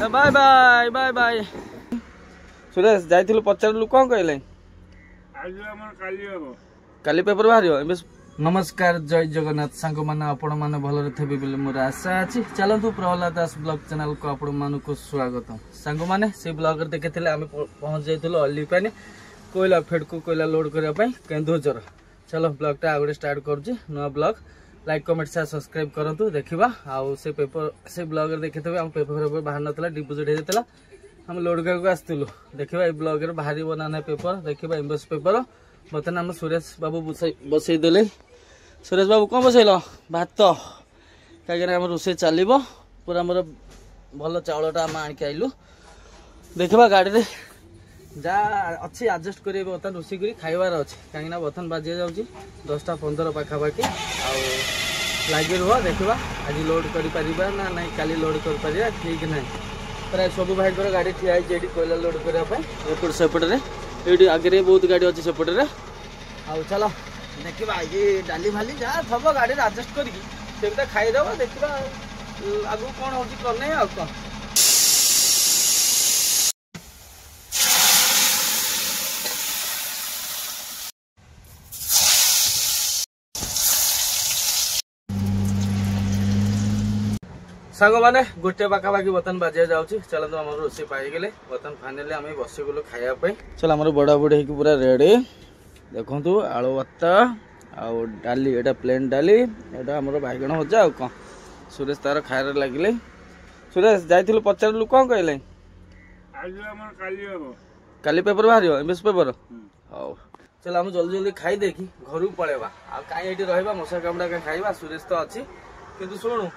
Bye bye bye bye. Suresh जाइथिलु पचारलु कोन कहले आज हमर काली हो काली पेपर बाहरियो एबे। नमस्कार जय जगन्नाथ सांग माने आपण माने भलरे थेबे बोली मोर आशा अछि। चलंतु प्रहलाद दास ब्लॉग चैनल को आपण मानको स्वागत। सांग माने से ब्लॉग रे देखिथिले आमे पहुंच जाइथिलु अलीपानी कोयला फेडको कोयला लोड करिया पई केंदुझर। चलो ब्लॉग टा आगुडे स्टार्ट करछि नो blog like comment share subscribe करंतु देखिबा। आउ से पेपर से ब्लॉग रे देखिथबे हम पेपर बाहर नतला डिपोजिट हे देतला हम लोड को आसलु देखा ये ब्लॉग रे बाहरी बनाना पेपर देखा इम्बस पेपर बर्तमान आम सुरेश बाबू बसई देले। सुरेश बाबू कौन बसैल भात कहीं रोसे चलो पूरा मोर भल चाउलटा आम आणिक आइलु देखा गाड़ी रे जा अच्छी आडजस्ट कर बर्तमान रोषे कर खाइबार अच्छे कहीं बर्तमान बाजी जाऊँगी 10टा 15 पाखापाखि लगे रुह देखा आज लोड कर ना ना काली लोड कर ठीक ना प्राय सब भाई गाड़ी ठिया है कोयला लोड करने एपट सेपटे ये आगे बहुत गाड़ी अच्छी सेपटे आउ चलो देखा ये डाली भाली जहाँ थब गाड़ी आडजस्ट कर खाईदेव देखा आगू कौन हो करने आ कौन। सांग मैंने गोटे पाखापाखि बर्तमान बाजिया जाऊँगी चलो तो आम रोसे पाईगले बर्तमान फाइनाली आम बसगलु खायापी। चलो आम बड़ा बुढ़ी होगी पूरा रेडी देखु आलू भत्ता आउ डाली एटा प्लेन डाली एटा आम बैगण भजा आ कौन सुरेश तार खायर लगिले। सुरेश जाइथिलु पचारलु कौन कहले आज हमर काली हो काली पेपर बाहरियो इम्बेस पेपर हाउ चलो आम जल्दी जल्दी खाई देखी घर को पळेबा आ काई एठी रहबा मशा कामडा का खाइबा सुरेश तो अछि किंतु सुनु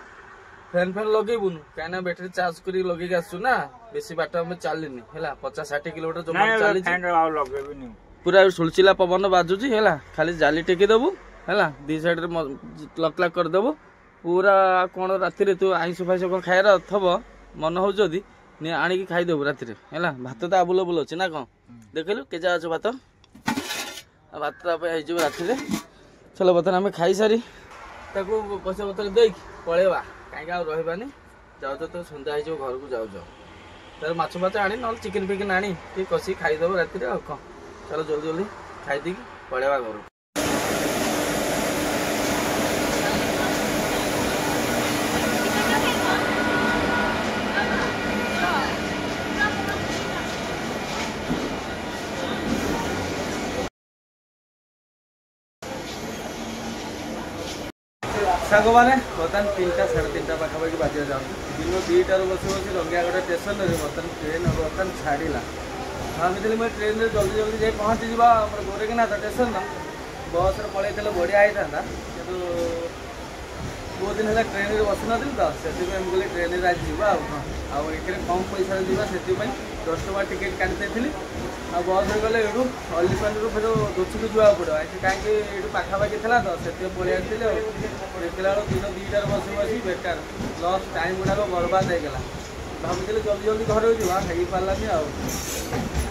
फैन फैन लगेबुनु कहीं बैटरी चार्ज कर लगे आसु ना बेसी बाट में चलनी है 50-60 किलोमीटर जमा चली पूरा सुलचिला पवन बाजुची है खाली जाली टेकी देबू है दी साइड लक लक करदेबू पूरा कौन राति तू आईस फाइस कौन खाइर थब मन हो आणिकी खाईदेबू राति है भात तो आवेलेबल अच्छे ना कौन देखलु केजा अच्छे भात भात राति चलो बर्तमान आम खाई सारी पैसा पतर दे पलैबा कहीं रही जाऊ तो सन्ध्या हो घर को जाऊ तर माछ फाच आनी ना चिकेन फिकेन आनी कषि खाईदेव राति कौन। चलो जल्दी जल्दी खाई पलैबा घर। सांग मैंने बर्तमान 3टा 3:30 पाखापाखि बाजिया जाऊँ दिन 2टार बस बस रंगियागढ़ स्टेशन बर्तमान ट्रेन बर्तमान छाड़ा भाई मैं ट्रेन में जल्दी जल्दी जाए पहुँची गोरेखनाथ स्टेशन बस पलैले बढ़िया होता कि बहुत दिन है ट्रेन में बस नी तो से कहले ट्रेन में आज जा ये कम पैसा जावा से 10 टଙ୍କା टिकेट काटी आ बस गले ये अलीपानी फिर दोषी जावा पड़ो कहीं ये पाखापाखि था तो से पलि आसती देखला दिन 2टार बस बस बेकार लस टाइम गुड़ाक बर्बाद होगा भाई जल्दी जल्दी घर हो पारानी आ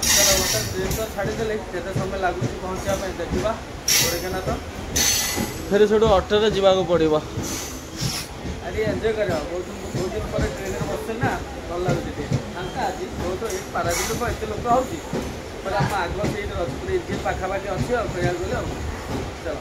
चलो बर्तमान ट्रेन तो छाड़ीदे केते समय लगुच पहुँचापी देखा गोरेखनाथ फिर से ऑटो जावाक पड़ो आज एंजय कर बहुत दिन पर ट्रेन में बस ना भल लगे फांका आज बहुत ये पारादीप को एत लोक हो आम आग से पाखापाखि अच्छे कहया गले चलो।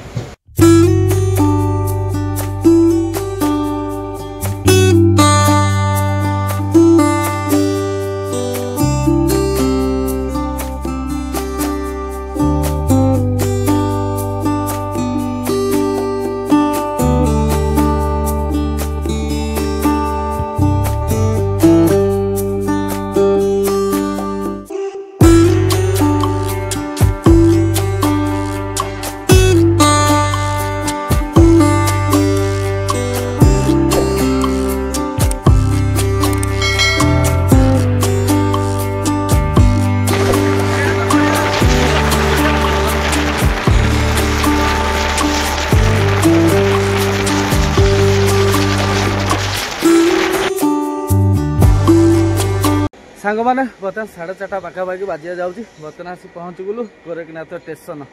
सांग मैंने बर्तमान 4:30 पाखापाखि बाजिया जाऊँगी बर्तमान आसी पहुँच गलु गोरेखनाथ स्टेशन।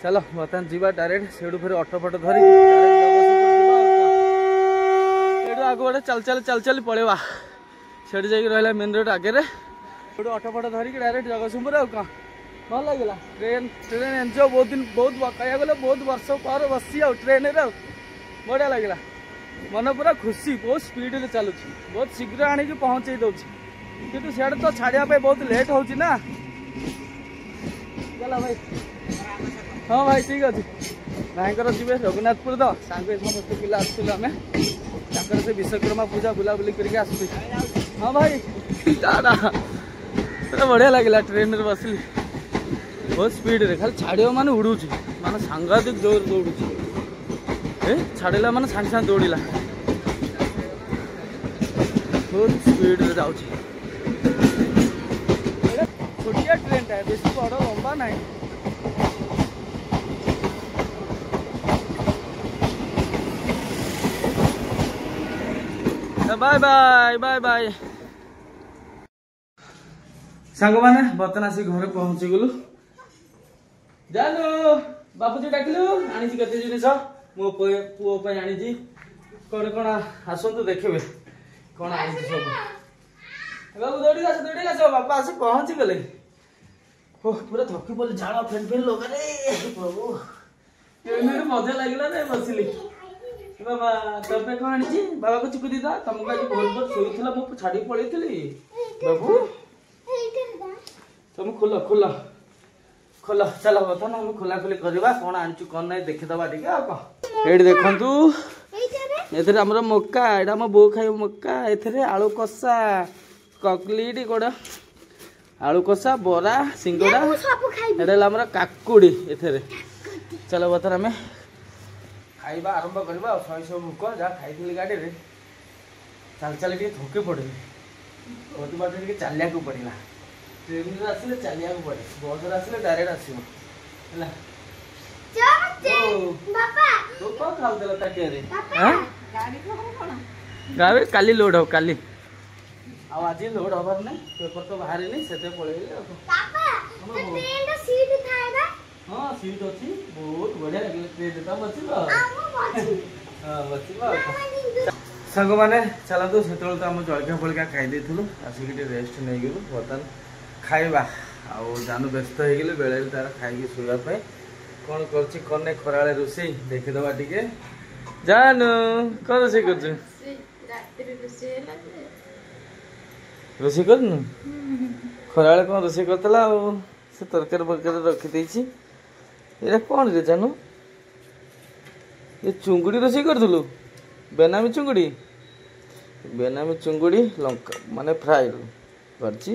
चलो बर्तमान जीवा डायरेक्ट से फिर ऑटो फटो धरी आगे चल चल पलैबा सेठी जाइए रहा मेन रोड आगे गोटे अटो फटो धरिकी डायरेक्ट जगतसिंहपुर आउ कौन भल लगे ट्रेन ट्रेन एंजॉय बहुत दिन बहुत कह गले बहुत वर्ष पर बसी ट्रेन बढ़िया लगे मन पूरा खुशी बहुत स्पीड चलुँ बहुत शीघ्र आणिक पहुँचे दूसरी कितु सियाड़े तो छाड़िया बहुत लेट हो ना चला भाई हाँ भाई ठीक अच्छे भाईकर जी रघुनाथपुर तो सांगे समस्त पिला आसलु आम से विश्वकर्मा पूजा बुलाबुली करके आस हाँ भाई टाटा बढ़िया लगे ट्रेन रे बसली बहुत स्पीड रे खाली छाड़िया माने उड़ू माने सांघातिक जोर दौड़ू छाड़िला माने सांगे सांगे दौड़ा बहुत स्पीड रे जाऊँ छोटिया ट्रेन टा बेसी बड़ लंबा ना बाय बाय बाय बाय सांग मैंने बर्तन आसी घर पहुंची गलु जानू बापूजी डाकिलु आनी केते जिनिस मो पुओ पे आनी कौन कौन आसतु देखिए कौन आनी सब बाबू दौड़ी आस बापा आसी पहुंची गले पूरा थकी पड़े झाड़ फेन फेन लगा रे प्रभु मजा लगे रे बसिली बाबा तब कौन आनी बाबा को चुपी दीदा तुमको आज भोर भोर शोला मु छाड़ी पड़े बाबू तुम खोल खोल खोल चल बता ना खोला खोली करवा कौन आनचु कौन ना देखीदबा टे ये देखु एथरे हमर मक्का एटा मो बो खाइ मक्का एथरे आलू कषा ककलीट गोड़ा आलू कषा बरा सिंगड़ा एटा हमर काकुड़ी एथरे चलो बता आम खाइबा आरंभ करवा शहे भूक जहाँ खाई गाड़ी रे चल चल थकी पड़े बहुत बाट चलिया पड़ा ट्रेन आसिले चलिया पड़े बस आसिले डायरेक्ट आसो तू कौन खाऊला ताटिया गाड़ी काली लोड हो काली आज लोड हबार ना पेपर तो बाहर से पलैली हाँ सीट अच्छी बहुत बढ़िया लगे ट्रेन बस सांग मैंने चलतु से तो आम जलखिया फलखिया खाई आसिक रेस्ट नहीं गलु बर्तमान खाइबा आउ जानू व्यस्त हो गले बेले तार खाई शोवाई कौन कर खरा रोसे देखीदबा टे जानू कौन रोसे कर रोसे कर खरा कौन रोसे करता से तरकारी बरकारी रखी ये कौन रे जानू ये चुंगुड़ी रोसे करूँ बेनामी चुंगुड़ी लंका माने फ्राए करची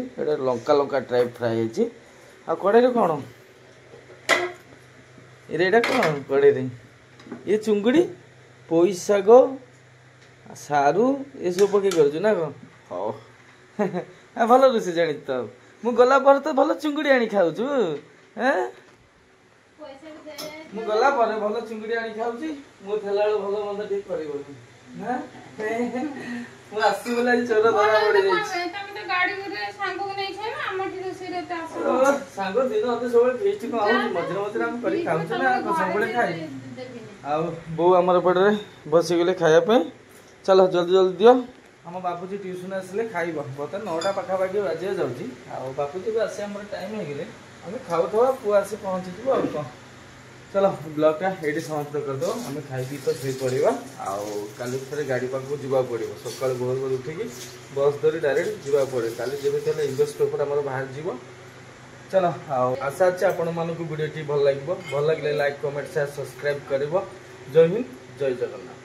लंका लंका टाइप फ्राए होती आ कड़े कौन ये कौन कड़े ये चुंगुड़ी पोई शाग सारू ये सब पकई कर ना कौन हाँ भल रोसे जानी तो मु गला पर तो भल चुंगुड़ी आनी खाऊ मु गला पर भल चुंगुड़ी आनी खाऊ मु थेला भल मंद ठीक कर चोर धरा पड़ी सांग दिन अत सब फेस्ट कौन मझे मझे आम कर खाऊ ना सब खाए बो आम पटे बसीगले खायापी चलो जल्दी जल्दी दियो आम बापूजी ट्यूशन आसिले खाइब बर्तमान 9टा पाखापाखि बाजी जाऊँगी बापूजी भी आसे आम टाइम हो गले आम खाऊ पुआ आसी पहुँची आ कौन चलो ब्लॉगटा ये समाप्त करदे आम खाई पी तो शई पड़ा आल थे गाड़ी पाक जावाक पड़ो सका भोर भोर उठिकी बस धरी डायरेक्ट जावाक पड़े काली जमी इंग्लिश पेपर आम बाहर जीव चलो आशा अच्छे आपण मानक वीडियो भल लगे लाइक कमेंट शेयर सब्सक्राइब कर जय हिंद जय जगन्नाथ।